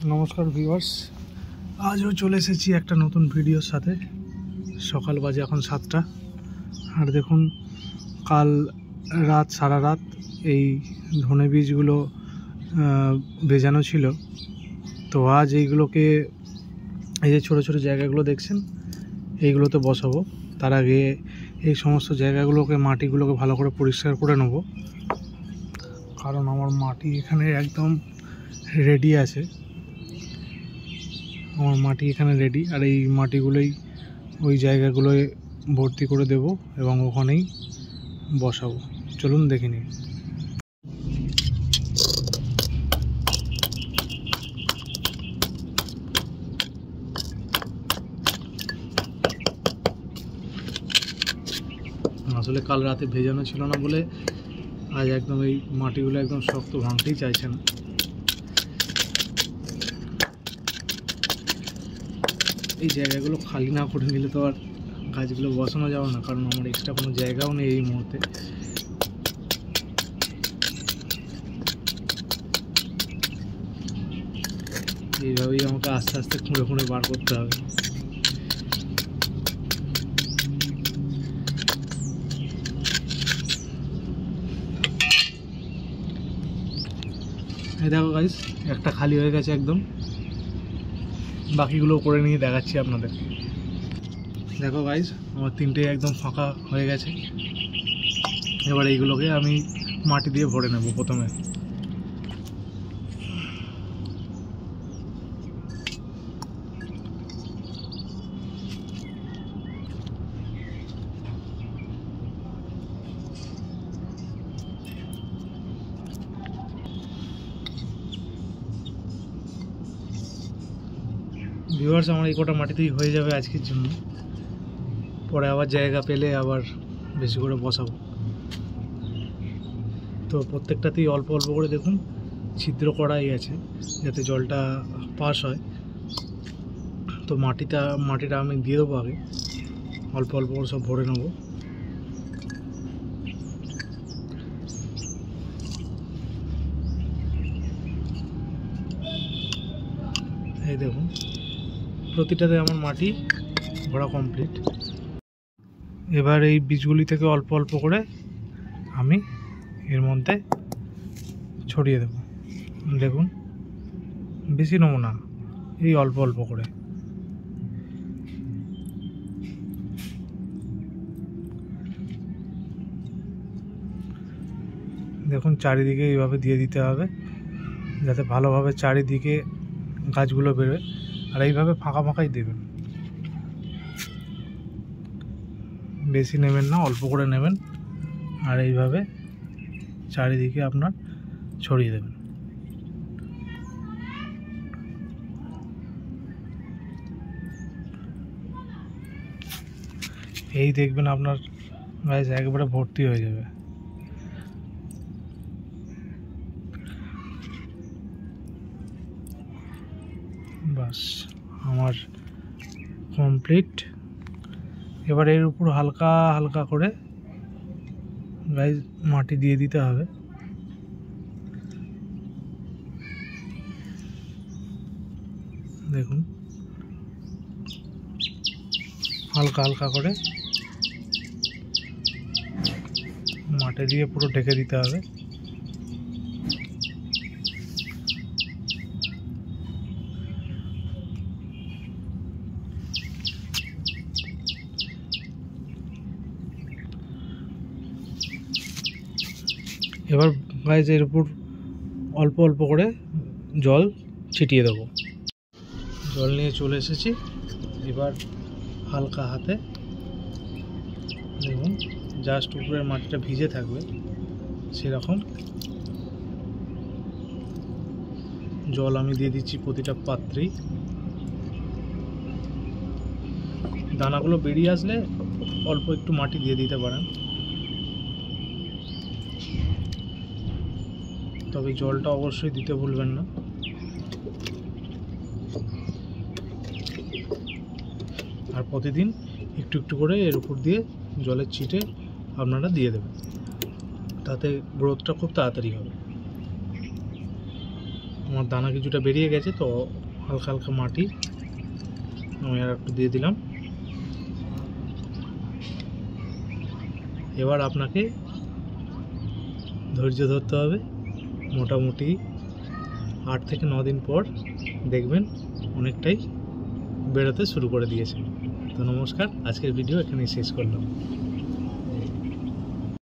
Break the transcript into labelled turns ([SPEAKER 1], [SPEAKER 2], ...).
[SPEAKER 1] নমস্কার ভিউয়ার্স, আজও চলে এসেছি একটা নতুন ভিডিওর সাথে। সকাল বাজে এখন 7টা। আর দেখুন, কাল রাত সারা রাত এই ধনে বীজগুলো ভেজানো ছিল। তো আজ এইগুলোকে, এই যে ছোটো ছোটো জায়গাগুলো দেখছেন, এইগুলোতে বসাবো। তার আগে এই সমস্ত জায়গাগুলোকে, মাটিগুলোকে ভালো করে পরিষ্কার করে নেব, কারণ আমার মাটি এখানে একদম রেডি আছে। আমার মাটি এখানে রেডি, আর এই মাটিগুলোই ওই জায়গাগুলোয় ভর্তি করে দেব এবং ওখানেই বসাবো। চলুন দেখে নিই। আসলে কাল রাতে ভেজানো ছিল না বলে আজ একদম এই মাটিগুলো একদম শক্ত, ভাঙতেই চাইছে না। এই জায়গাগুলো খালি না করে নিলে তো আর গাছগুলো বসানো যাবে না, কারণ আমার এক্সট্রা কোনো জায়গাও নেই এই মুহূর্তে। এইভাবেই আমাকে আস্তে আস্তে খুঁড়ে খুঁড়ে বার করতে হবে। এই দেখো গাইস, একটা খালি হয়ে গেছে একদম। বাকিগুলো করে নিয়ে দেখাচ্ছি আপনাদের। দেখো গাইস, আমার 3টেই একদম ফাঁকা হয়ে গেছে। এবার এইগুলোকে আমি মাটি দিয়ে ভরে নেব প্রথমে। ভিউয়ার্স, আমার এই কটা মাটিতেই হয়ে যাবে আজকের জন্য। পরে আবার জায়গা পেলে আবার বেশি করে বসাবো। তো প্রত্যেকটাতেই অল্প অল্প করে দেখুন ছিদ্র করাই আছে, যাতে জলটা পাস হয়। তো মাটিটা আমি দিয়ে দেবো আগে, অল্প অল্প করে সব ভরে নেবো। এই দেখুন, প্রতিটাতে আমার মাটি ভরা কমপ্লিট। এবার এই বীজগুলি থেকে অল্প অল্প করে আমি এর মধ্যে ছড়িয়ে দেব। দেখুন, বেশি নেব না, এই অল্প অল্প করে। দেখুন, চারিদিকে এইভাবে দিয়ে দিতে হবে, যাতে ভালোভাবে চারিদিকে গাছগুলো বেরোয়। আর এইভাবে ফাঁকা ফাঁকাই দেবেন, বেশি নেবেন না, অল্প করে নেবেন। আর এইভাবে চারিদিকে আপনার ছড়িয়ে দেবেন। এই দেখবেন আপনার গাছ একবারে ভর্তি হয়ে যাবে। বাস, আমার কমপ্লিট। এবার এর উপর হালকা হালকা করে গাছ মাটি দিয়ে দিতে হবে। দেখুন, হালকা হালকা করে মাটি দিয়ে পুরো ঢেকে দিতে হবে। এবার গাছ এর উপর অল্প অল্প করে জল ছিটিয়ে দেবো। জল নিয়ে চলে এসেছি। এবার হালকা হাতে দেখুন, জাস্ট উপরের মাটিটা ভিজে থাকবে সেরকম জল আমি দিয়ে দিচ্ছি প্রতিটা পাত্রেই। দানাগুলো বেরিয়ে আসলে অল্প একটু মাটি দিয়ে দিতে পারেন, তবে জলটা অবশ্যই দিতে ভুলবেন না। আর প্রতিদিন একটু একটু করে এর উপর দিয়ে জলের ছিটে আপনারা দিয়ে দেবেন, তাতে গ্রোথটা খুব তাড়াতাড়ি হবে। আমার দানা কিছুটা বেরিয়ে গেছে, তো হালকা হালকা মাটি আমি আর একটু দিয়ে দিলাম। এবার আপনাকে ধৈর্য ধরতে হবে। মোটামুটি 8 থেকে 9 দিন পর দেখবেন অনেকটাই বেরোতে শুরু করে দিয়েছে। তো নমস্কার, আজকের ভিডিও এখানেই শেষ করলাম।